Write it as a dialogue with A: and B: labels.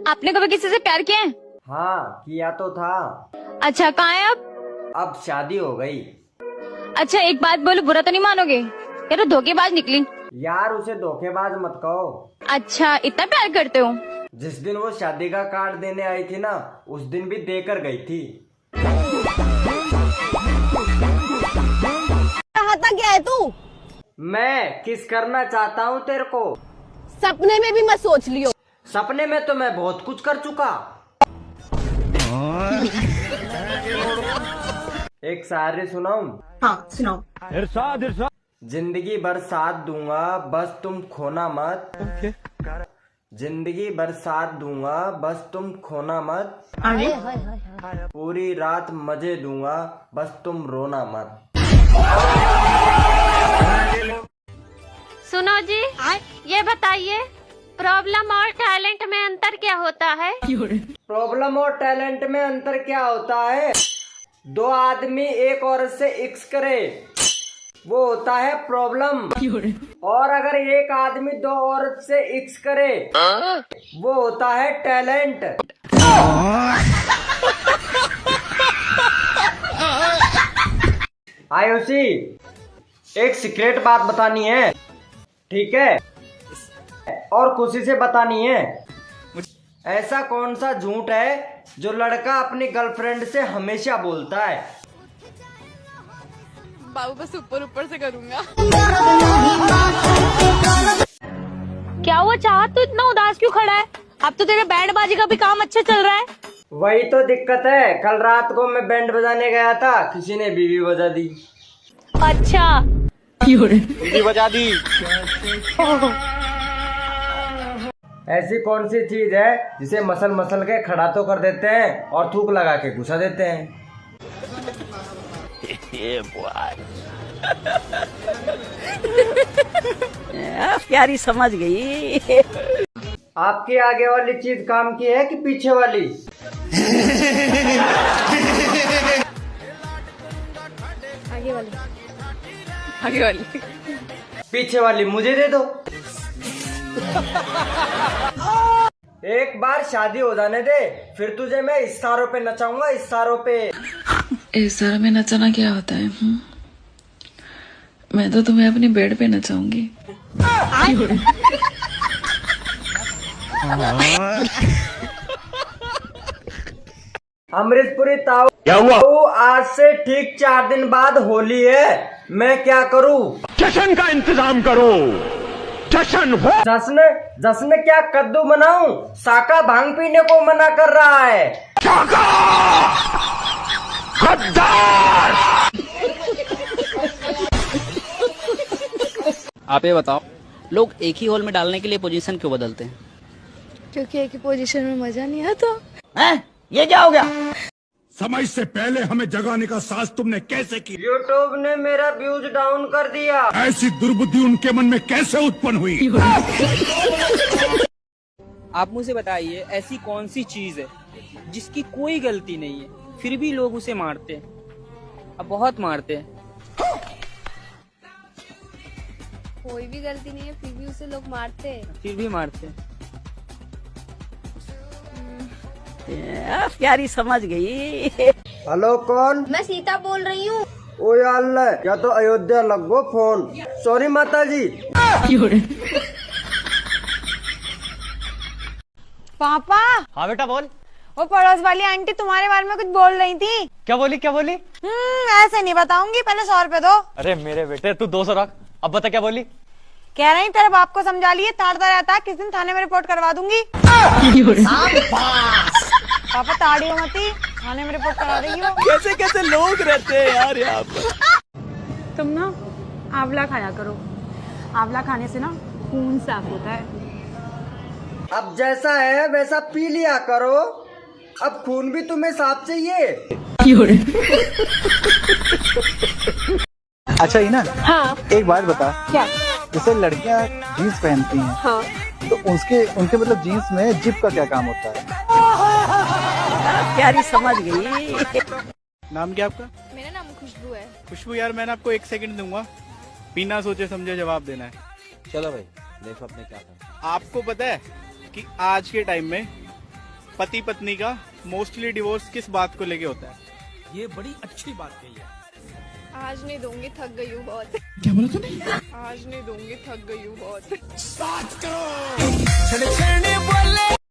A: आपने कभी किसी से प्यार किया है?
B: हाँ किया तो था।
A: अच्छा, कहाँ है अब?
B: अब शादी हो गई।
A: अच्छा, एक बात बोलो, बुरा तो नहीं मानोगे? यार, तो धोखेबाज निकली।
B: यार उसे धोखेबाज मत कहो।
A: अच्छा, इतना प्यार करते हो?
B: जिस दिन वो शादी का कार्ड देने आई थी ना, उस दिन भी देकर गई थी।
C: चाहता क्या है तू?
B: मैं किस करना चाहता हूँ तेरे को?
C: सपने में भी मत सोच लियो।
B: सपने में तो मैं बहुत कुछ कर चुका। एक शायरी सुनाऊं?
C: हाँ सुनाओ।
D: इरशाद इरशाद।
B: जिंदगी भर साथ दूंगा बस तुम खोना मत। जिंदगी भर साथ दूंगा बस तुम खोना मत। पूरी रात मजे दूंगा बस तुम रोना मत।
E: सुनो जी, ये बताइए प्रॉब्लम और टैलेंट में अंतर क्या होता है?
B: प्रॉब्लम और टैलेंट में अंतर क्या होता है? दो आदमी एक औरत से इक्स करे, वो होता है प्रॉब्लम। और अगर एक आदमी दो औरत से इक्स करे, वो होता है टैलेंट। आयुषी, एक सीक्रेट बात बतानी है, ठीक है? और खुशी से बतानी है। ऐसा कौन सा झूठ है जो लड़का अपनी गर्लफ्रेंड से हमेशा बोलता है?
A: बाबू बस ऊपर ऊपर से करूंगा। क्या हुआ चाहत, तू इतना उदास क्यों खड़ा है? अब तो तेरे बैंड बाजी का भी काम अच्छा चल रहा है।
B: वही तो दिक्कत है, कल रात को मैं बैंड बजाने गया था, किसी ने बीवी बजा दी।
A: अच्छा,
D: बीवी बजा दी।
B: ऐसी कौन सी चीज है जिसे मसल मसल के खड़ा तो कर देते हैं और थूक लगा के घुसा देते हैं?
C: प्यारी समझ गई।
B: आपकी आगे वाली चीज काम की है कि पीछे वाली?
A: आगे वाली। आगे वाली।
B: पीछे वाली मुझे दे दो। एक बार शादी हो जाने दे, फिर तुझे मैं इशारों पे नचाऊंगा, इशारों पे।
F: इशारों में नचाना क्या होता है? मैं तो तुम्हें अपनी बेड पे नचाऊंगी।
B: अमृतपुरी ताऊ, क्या हुआ? आज से ठीक 4 दिन बाद होली है, मैं क्या करूं?
D: जश्न का इंतजाम करो। जश्न हो।
B: जश्न क्या कद्दू बनाऊं? साका भांग पीने को मना कर रहा है।
G: आप ये बताओ, लोग एक ही हॉल में डालने के लिए पोजीशन क्यों बदलते हैं?
A: क्योंकि एक ही पोजीशन में मजा नहीं आता।
C: हैं? ये क्या हो गया?
D: समय से पहले हमें जगाने का साहस तुमने कैसे किया?
B: यूट्यूब ने मेरा व्यूज डाउन कर दिया।
D: ऐसी दुर्बुद्धि उनके मन में कैसे उत्पन्न हुई?
G: आप मुझे बताइए, ऐसी कौन सी चीज है जिसकी कोई गलती नहीं है फिर भी लोग उसे मारते हैं? अब बहुत मारते हैं।
A: कोई भी गलती नहीं है फिर भी उसे लोग मारते हैं।
G: फिर भी मारते हैं।
C: प्यारी समझ गई।
B: हेलो, कौन?
C: मैं सीता बोल रही हूँ।
B: ओ यार, क्या तो अयोध्या लगो फोन। सॉरी माता जी।
H: पापा।
I: हाँ बेटा बोल।
H: वो पड़ोस वाली आंटी तुम्हारे बारे में कुछ बोल रही थी।
I: क्या बोली क्या बोली?
H: ऐसे नहीं बताऊंगी, पहले 100 रुपए दो।
I: अरे मेरे बेटे, तू 200 रख। अब बता क्या बोली?
H: कह रही तेरे बाप को समझा लिए, ताड़ता रहता है, किस दिन थाने में रिपोर्ट करवा दूंगी। पापा ताड़ी हो मती, थाने में रिपोर्ट करा रही हो।
G: कैसे कैसे लोग रहते हैं यार यहाँ पर।
H: तुम ना आंवला खाया करो, आंवला खाने से ना खून साफ होता है।
B: अब जैसा है वैसा पी लिया करो, अब खून भी तुम्हें साफ चाहिए।
J: अच्छा ही ना।
H: हाँ।
J: एक बात बता।
H: क्या?
J: जैसे लड़कियां जीन्स पहनती हैं,
H: हाँ,
J: तो उनके मतलब जीन्स में जिप का क्या काम होता है?
C: प्यारी समझ गई।
D: नाम क्या आपका?
A: मेरा नाम खुशबू है।
D: खुशबू यार, मैंने आपको 1 सेकंड दूंगा, बिना सोचे समझे जवाब देना है।
K: चलो भाई, देखो अपने क्या था।
D: आपको पता है कि आज के टाइम में
K: पति पत्नी का मोस्टली डिवोर्स किस बात को लेके होता है?
L: ये बड़ी अच्छी बात कही है।
M: आज नहीं दूंगी, थक गई हूँ बहुत।
L: क्या बोला तूने?
M: आज नहीं दूंगी, थक गई हूँ बहुत।
L: बात करो।